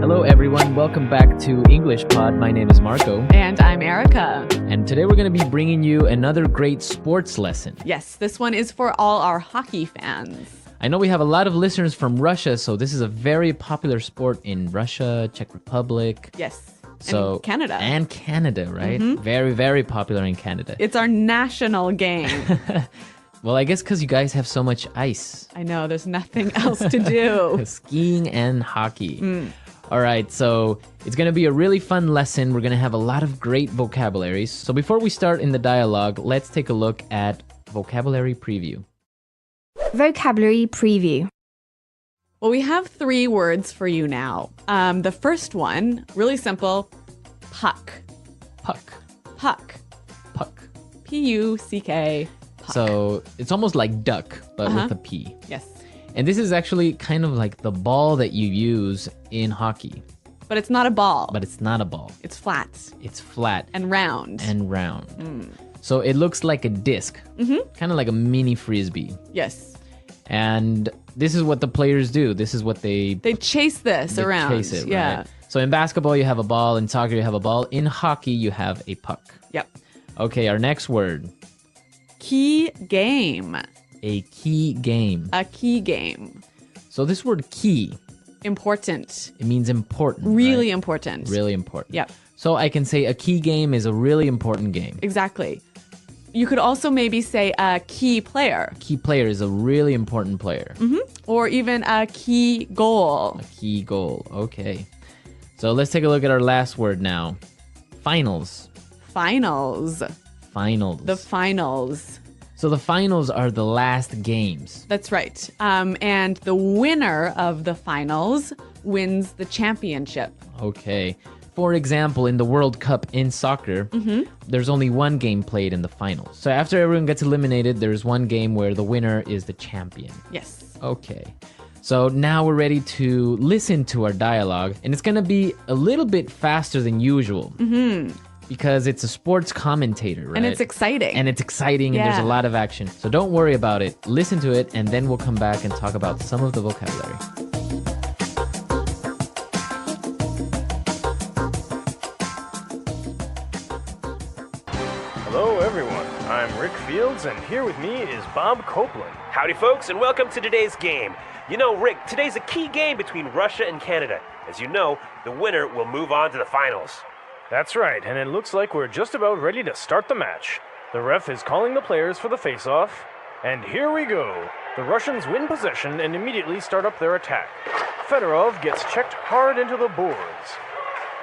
Hello everyone, welcome back to English Pod. My name is Marco. And I'm Erica. And today we're going to be bringing you another great sports lesson. Yes, this one is for all our hockey fans. I know we have a lot of listeners from Russia, so this is a very popular sport in Russia, Czech Republic. Yes. So, and Canada. And Canada, right? Very, very popular in Canada. It's our national game. Well, I guess because you guys have so much ice. I know, there's nothing else to do. Skiing and hockey. All right, so it's going to be a really fun lesson. We're going to have a lot of great vocabularies. So before we start in the dialogue, let's take a look at vocabulary preview. Vocabulary preview. Well, we have 3 words for you now. The first one, really simple, puck. Puck. Puck. Puck. P-U-C-K. Puck. So it's almost like duck, but with a P. Yes. And this is actually kind of like the ball that you use in hockey. But it's not a ball. But it's not a ball. It's flat. It's flat. And round. And round. So it looks like a disc. Kind of like a mini frisbee. Yes. And this is what the players do. This is what they chase this around. Chase it, yeah. right? So in basketball, you have a ball. In soccer, you have a ball. In hockey, you have a puck. Yep. Okay, our next word. Key game. A key game. A key game. So this word key. Important. It means important. Really right? important. Really important. Yep. So I can say a key game is a really important game. Exactly. You could also maybe say a key player. Key player is a really important player. Or even a key goal. A key goal. Okay. So let's take a look at our last word now. Finals. Finals. Finals. The finals. So the finals are the last games. That's right. And the winner of the finals wins the championship. Okay. For example, in the World Cup in soccer, there's only one game played in the finals. So after everyone gets eliminated, there's one game where the winner is the champion. Yes. Okay. So now we're ready to listen to our dialogue, and it's going to be a little bit faster than usual. Because it's a sports commentator, right? And it's exciting. And it's exciting, and there's a lot of action. So don't worry about it. Listen to it, and then we'll come back and talk about some of the vocabulary. Hello everyone, I'm Rick Fields, and here with me is Bob Copeland. Howdy folks, and welcome to today's game. You know, Rick, today's a key game between Russia and Canada. As you know, the winner will move on to the finals. That's right, and it looks like we're just about ready to start the match. The ref is calling the players for the face-off, and here we go. The Russians win possession and immediately start up their attack. Fedorov gets checked hard into the boards.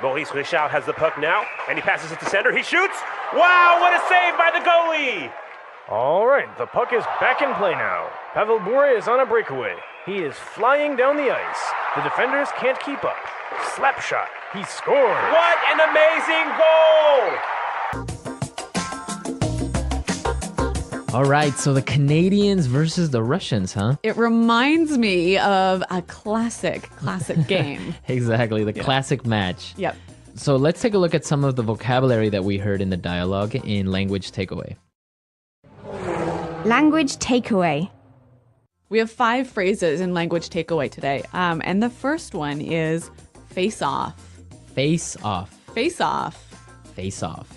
Maurice Richard has the puck now, and he passes it to center. He shoots! Wow, what a save by the goalie! All right, the puck is back in play now. Pavel Bure is on a breakaway. He is flying down the ice. The defenders can't keep up. Slap shot. He scored. What an amazing goal! All right, so the Canadians versus the Russians, huh? It reminds me of a classic game. Exactly, the classic match. Yep. So let's take a look at some of the vocabulary that we heard in the dialogue in Language Takeaway. Language takeaway. We have 5 phrases in language takeaway today. And the first one is face off. Face off. Face off. Face off.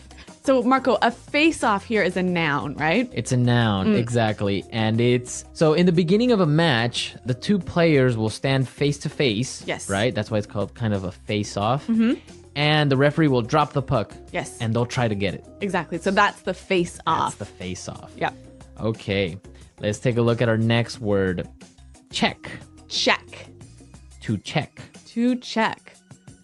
So, Marco, a face off here is a noun, right? It's a noun, exactly. And it's, so in the beginning of a match, the 2 players will stand face to face. Yes. Right? That's why it's called kind of a face off. And the referee will drop the puck. Yes. And they'll try to get it. Exactly. So that's the face off. That's the face off. Yep. Okay. Let's take a look at our next word. Check. Check. To check. To check.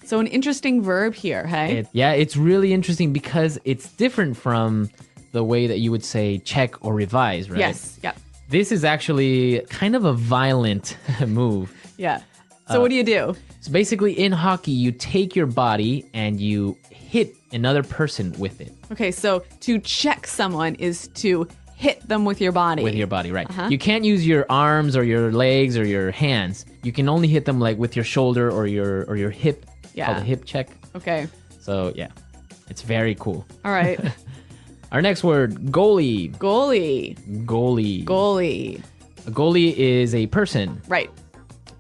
So an interesting verb here, hey? It's really interesting because it's different from the way that you would say check or revise, right? Yes. Yep. This is actually kind of a violent move. Yeah. So what do you do? So basically in hockey, you take your body and you hit another person with it. Okay, so to check someone is to hit them with your body. With your body, right. You can't use your arms or your legs or your hands. You can only hit them like with your shoulder or your hip. Yeah. Called a hip check. Okay. So yeah, it's very cool. All right. Our next word, goalie. Goalie. Goalie. Goalie. A goalie is a person. Right.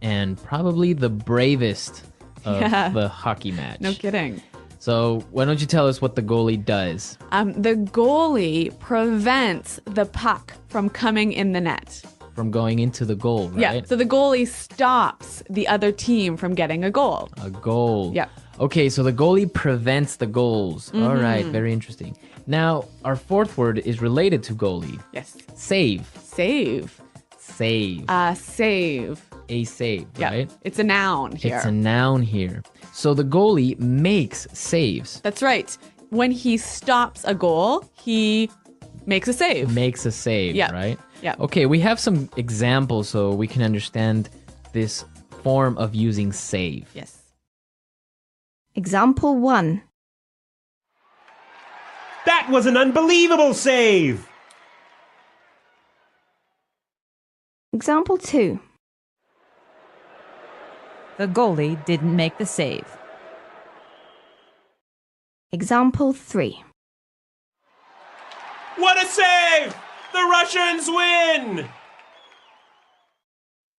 And probably the bravest of Yeah. the hockey match. No kidding. So why don't you tell us what the goalie does? The goalie prevents the puck from coming in the net. From going into the goal, right? Yeah. So the goalie stops the other team from getting a goal. A goal. Yeah. Okay, so the goalie prevents the goals. Mm-hmm. All right, very interesting. Now, our fourth word is related to goalie. Yes. Save. Save. Save. Save. A save, Yeah. right? It's a noun here. It's a noun here. So the goalie makes saves. That's right. When he stops a goal, he makes a save. Makes a save, Yeah. right? Yeah. Okay, we have some examples so we can understand this form of using save. Yes. Example 1. That was an unbelievable save! Example 2. The goalie didn't make the save. Example 3. What a save! The Russians win!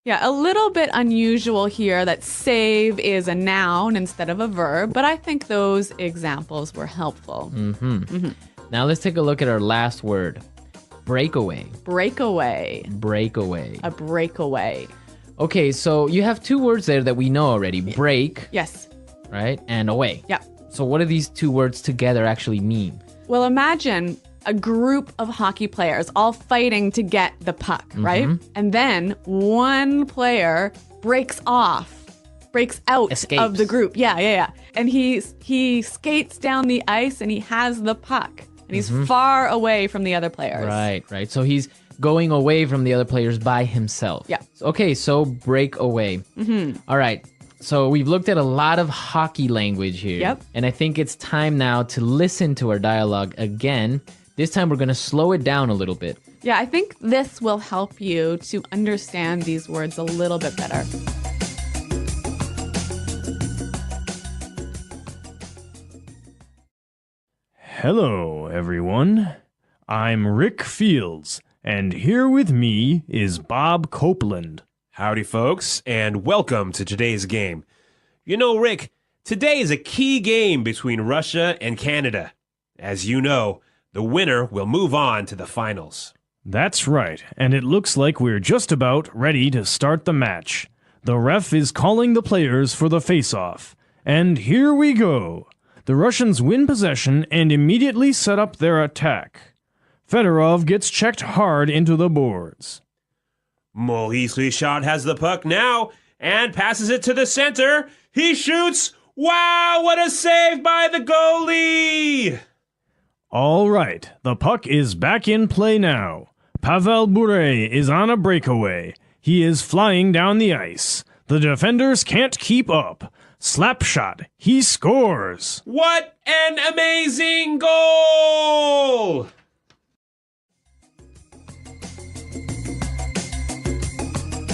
Yeah, a little bit unusual here that save is a noun instead of a verb, but I think those examples were helpful. Now let's take a look at our last word. Breakaway. Breakaway. Breakaway. A breakaway. Okay, so you have two words there that we know already. Break, Yes. right? And away. Yeah. So what do these two words together actually mean? Well, imagine a group of hockey players all fighting to get the puck, right? And then one player breaks out Escapes. of the group. Yeah. And he skates down the ice and he has the puck. And he's far away from the other players. Right. So he's going away from the other players by himself. Yeah. Okay, so break away. All right. So we've looked at a lot of hockey language here. Yep. And I think it's time now to listen to our dialogue again. This time we're going to slow it down a little bit. Yeah, I think this will help you to understand these words a little bit better. Hello, everyone. I'm Rick Fields, and here with me is Bob Copeland. Howdy, folks, and welcome to today's game. You know, Rick, today is a key game between Russia and Canada. As you know, the winner will move on to the finals. That's right, and it looks like we're just about ready to start the match. The ref is calling the players for the face-off. And here we go. The Russians win possession and immediately set up their attack. Fedorov gets checked hard into the boards. Maurice Richard has the puck now and passes it to the center. He shoots. Wow, what a save by the goalie! All right, the puck is back in play now. Pavel Bure is on a breakaway. He is flying down the ice. The defenders can't keep up. Slap shot. He scores. What an amazing goal!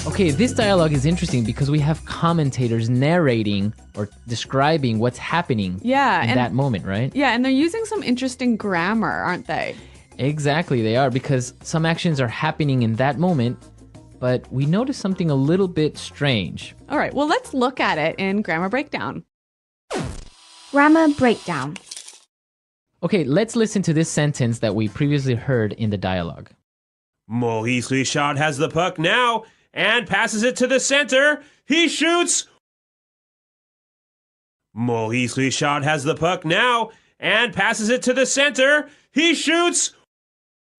Okay, this dialogue is interesting because we have commentators narrating or describing what's happening Yeah, in and- that moment, right? Yeah, and they're using some interesting grammar, aren't they? Exactly, they are, because some actions are happening in that moment, but we notice something a little bit strange. All right, well, let's look at it in Grammar Breakdown. Grammar breakdown. Okay, let's listen to this sentence that we previously heard in the dialogue. Maurice Richard has the puck now and passes it to the center. He shoots. Maurice Richard has the puck now and passes it to the center. He shoots.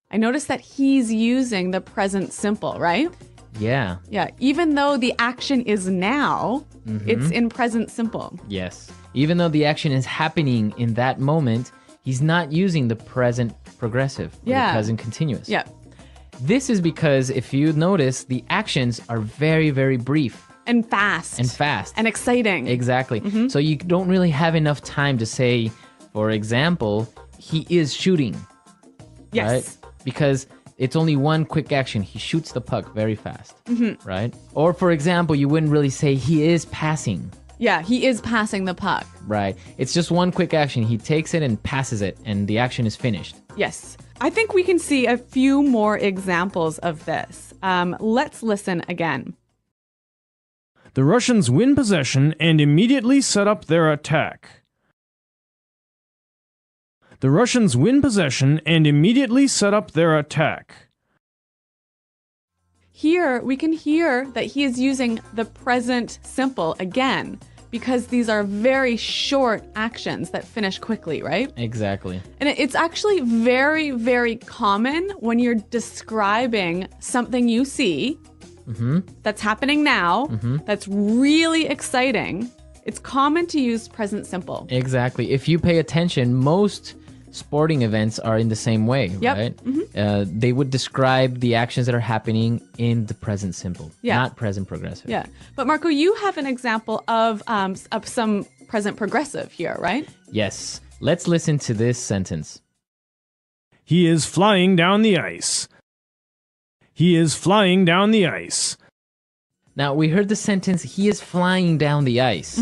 I noticed that he's using the present simple, right? Yeah, Yeah, even though the action is now, it's in present simple. yes. Even though the action is happening in that moment, he's not using the present progressive, or Yeah. the present continuous. Yeah, This is because, if you notice, the actions are very, very brief and fast. and fast. And exciting. Exactly. So you don't really have enough time to say, for example, he is shooting. Yes. Right? Because it's only one quick action. He shoots the puck very fast. Right? Or, for example, you wouldn't really say he is passing. Yeah, he is passing the puck. Right? It's just one quick action. He takes it and passes it, and the action is finished. Yes. I think we can see a few more examples of this. Let's listen again. The Russians win possession and immediately set up their attack. The Russians win possession and immediately set up their attack. Here, we can hear that he is using the present simple again, because these are very short actions that finish quickly, right? Exactly. And it's actually very, very common when you're describing something you see that's happening now, that's really exciting. It's common to use present simple. Exactly. If you pay attention, most sporting events are in the same way, Yep. right? They would describe the actions that are happening in the present simple, Yeah. not present progressive. Yeah. But Marco, you have an example of some present progressive here, right? Yes. Let's listen to this sentence. He is flying down the ice. He is flying down the ice. Now, we heard the sentence, he is flying down the ice,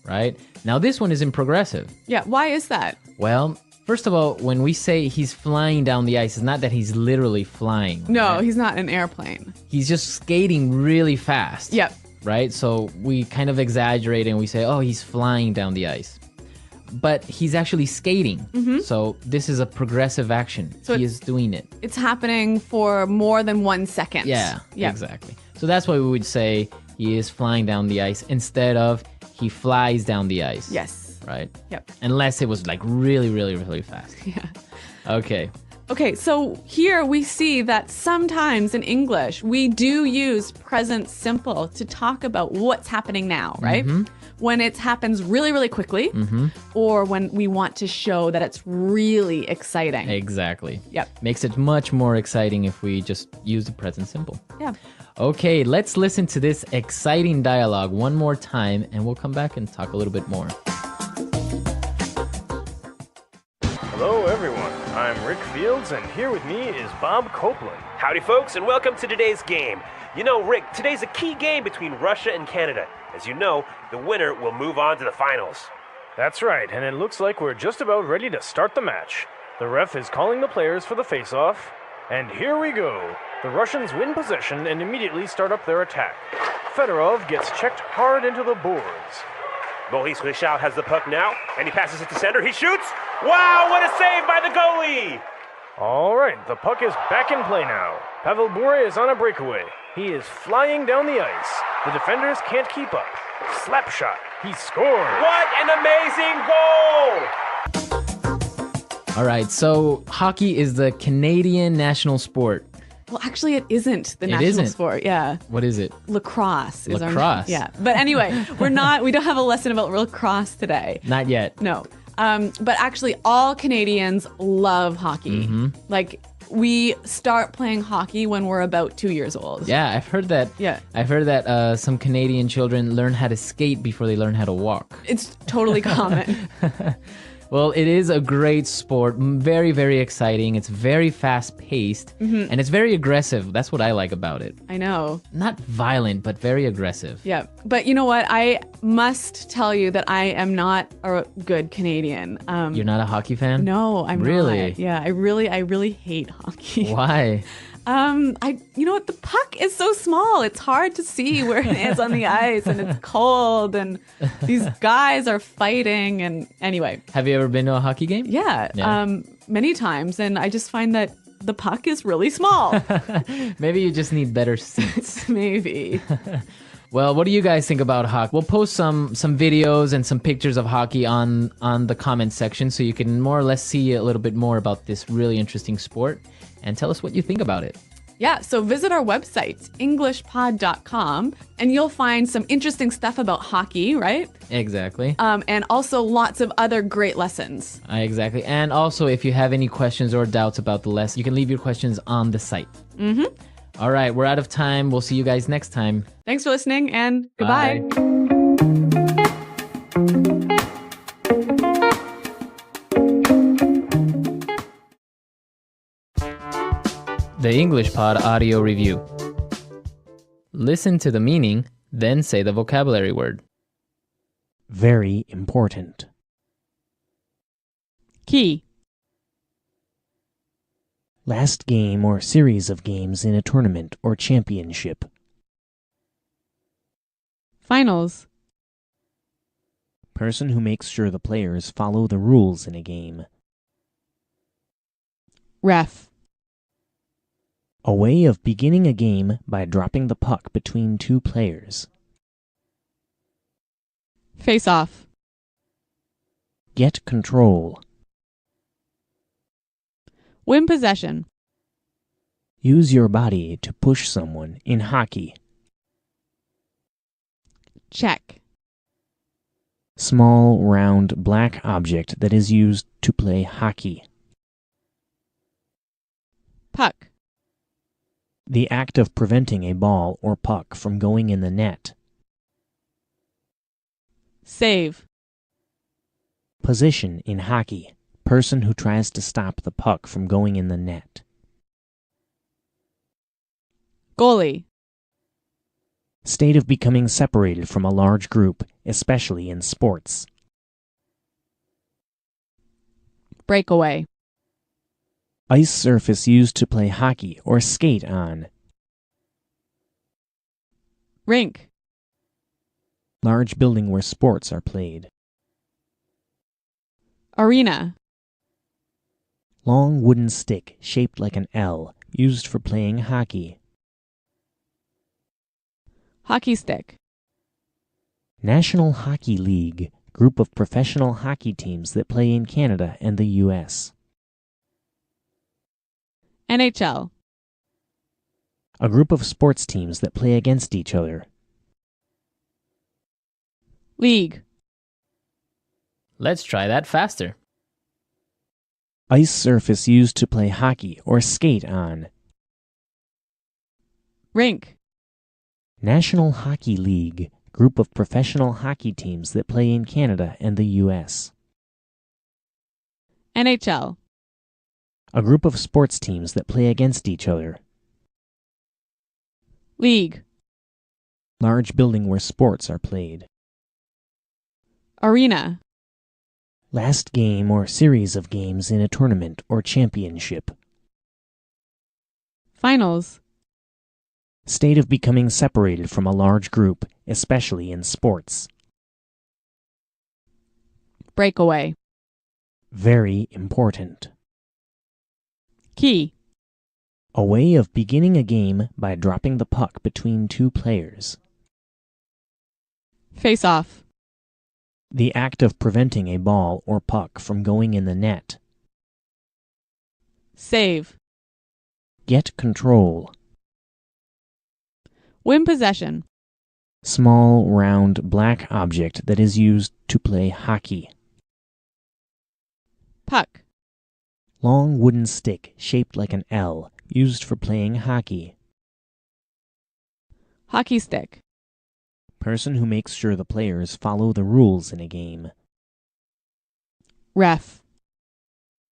right? Now, this one is in progressive. Yeah. Why is that? Well, first of all, when we say he's flying down the ice, it's not that he's literally flying. No, right? he's not an airplane. He's just skating really fast. Yep. Right? So we kind of exaggerate and we say, oh, he's flying down the ice. But he's actually skating. So this is a progressive action. So he is doing it. It's happening for more than 1 second. Yeah, Yep. exactly. So that's why we would say he is flying down the ice instead of he flies down the ice. Yes. Right? Yep. Unless it was like really, really, really fast. Yeah. Okay. Okay, so here we see that sometimes in English, we do use present simple to talk about what's happening now, right? When it happens really, really quickly, or when we want to show that it's really exciting. Exactly. Yep. Makes it much more exciting if we just use the present simple. Yeah. Okay, let's listen to this exciting dialogue one more time and we'll come back and talk a little bit more. Hello, everyone. I'm Rick Fields, and here with me is Bob Copeland. Howdy, folks, and welcome to today's game. You know, Rick, today's a key game between Russia and Canada. As you know, the winner will move on to the finals. That's right, and it looks like we're just about ready to start the match. The ref is calling the players for the face-off, and here we go. The Russians win possession and immediately start up their attack. Fedorov gets checked hard into the boards. Maurice Richard has the puck now, and he passes it to center. He shoots! Wow, what a save by the goalie! All right, the puck is back in play now. Pavel Bure is on a breakaway. He is flying down the ice. The defenders can't keep up. Slap shot. He scores. What an amazing goal! All right, so hockey is the Canadian national sport. Well, actually, it isn't the It national isn't? sport. Yeah. What is it? Lacrosse is our Lacrosse. Yeah. But anyway, we don't have a lesson about lacrosse today. Not yet. No. But actually, all Canadians love hockey. Like, we start playing hockey when we're about 2 years old. Yeah, I've heard that. Yeah. I've heard that some Canadian children learn how to skate before they learn how to walk. It's totally common. Well, it is a great sport, very, very exciting. It's very fast-paced, and it's very aggressive. That's what I like about it. I know. Not violent, but very aggressive. Yeah. But you know what? I must tell you that I am not a good Canadian. You're not a hockey fan? No, I'm Really? not. Yeah, I really hate hockey. Why? You know what? The puck is so small. It's hard to see where it is on the ice, and it's cold, and these guys are fighting. And anyway, Have you ever been to a hockey game? yeah, Yeah. many times, and I just find that the puck is really small. Maybe you just need better seats. Maybe. Well, what do you guys think about hockey? We'll post some videos and some pictures of hockey on the comment section so you can more or less see a little bit more about this really interesting sport and tell us what you think about it. Yeah, so visit our website, englishpod.com, and you'll find some interesting stuff about hockey, right? Exactly. And also lots of other great lessons. Exactly. And also, if you have any questions or doubts about the lesson, you can leave your questions on the site. All right, we're out of time. We'll see you guys next time. Thanks for listening, and goodbye. Bye. The English Pod Audio Review. Listen to the meaning, then say the vocabulary word. Very important. Key. Last game or series of games in a tournament or championship. Finals. Person who makes sure the players follow the rules in a game. Ref. A way of beginning a game by dropping the puck between two players. Face off. Get control. Win possession. Use your body to push someone in hockey. Check. Small, round, black object that is used to play hockey. Puck. The act of preventing a ball or puck from going in the net. Save. Position in hockey. Person who tries to stop the puck from going in the net. Goalie. State of becoming separated from a large group, especially in sports. Breakaway. Ice surface used to play hockey or skate on. Rink. Large building where sports are played. Arena. Long wooden stick shaped like an L, used for playing hockey. Hockey stick. National Hockey League, group of professional hockey teams that play in Canada and the U.S. NHL. A group of sports teams that play against each other. League. Let's try that faster. Ice surface used to play hockey or skate on. Rink. National Hockey League, group of professional hockey teams that play in Canada and the U.S. NHL. A group of sports teams that play against each other. League. Large building where sports are played. Arena. Last game or series of games in a tournament or championship. Finals. State of becoming separated from a large group, especially in sports. Breakaway. Very important. Key. A way of beginning a game by dropping the puck between two players. Face off. The act of preventing a ball or puck from going in the net. Save. Get control. Win possession. Small, round, black object that is used to play hockey. Puck. Long wooden stick shaped like an L, used for playing hockey. Hockey stick. Person who makes sure the players follow the rules in a game. Ref.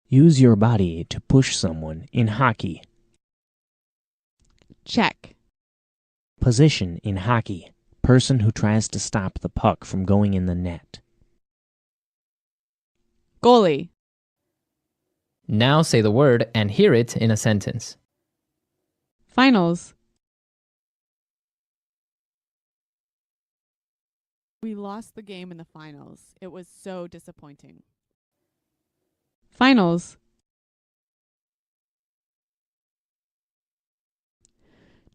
Use your body to push someone in hockey. Check. Position in hockey. Person who tries to stop the puck from going in the net. Goalie. Now say the word and hear it in a sentence. Finals. We lost the game in the finals. It was so disappointing. Finals.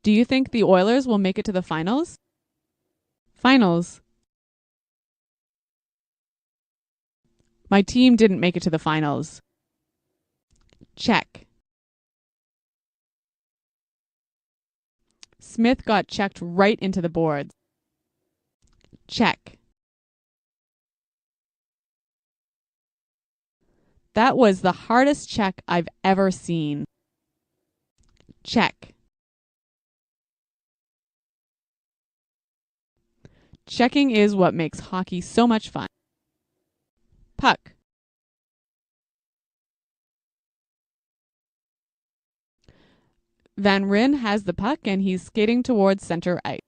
Do you think the Oilers will make it to the finals? Finals. My team didn't make it to the finals. Check. Smith got checked right into the boards. Check. That was the hardest check I've ever seen. Check. Checking is what makes hockey so much fun. Puck. Van Ryn has the puck and he's skating towards center ice.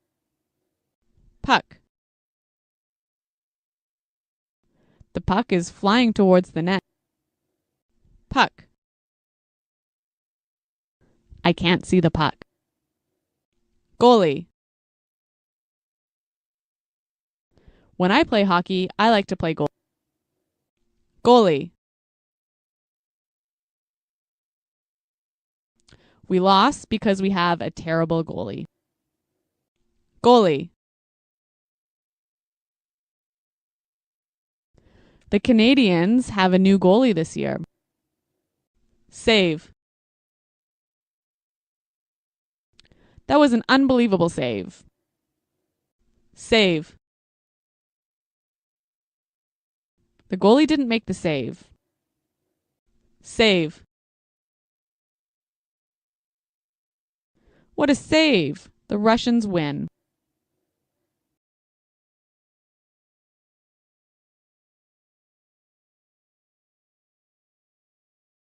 Puck. The puck is flying towards the net. Puck. I can't see the puck. Goalie. When I play hockey, I like to play goalie. We lost because we have a terrible goalie. Goalie. The Canadians have a new goalie this year. Save. That was an unbelievable save. Save. The goalie didn't make the save. Save. What a save! The Russians win.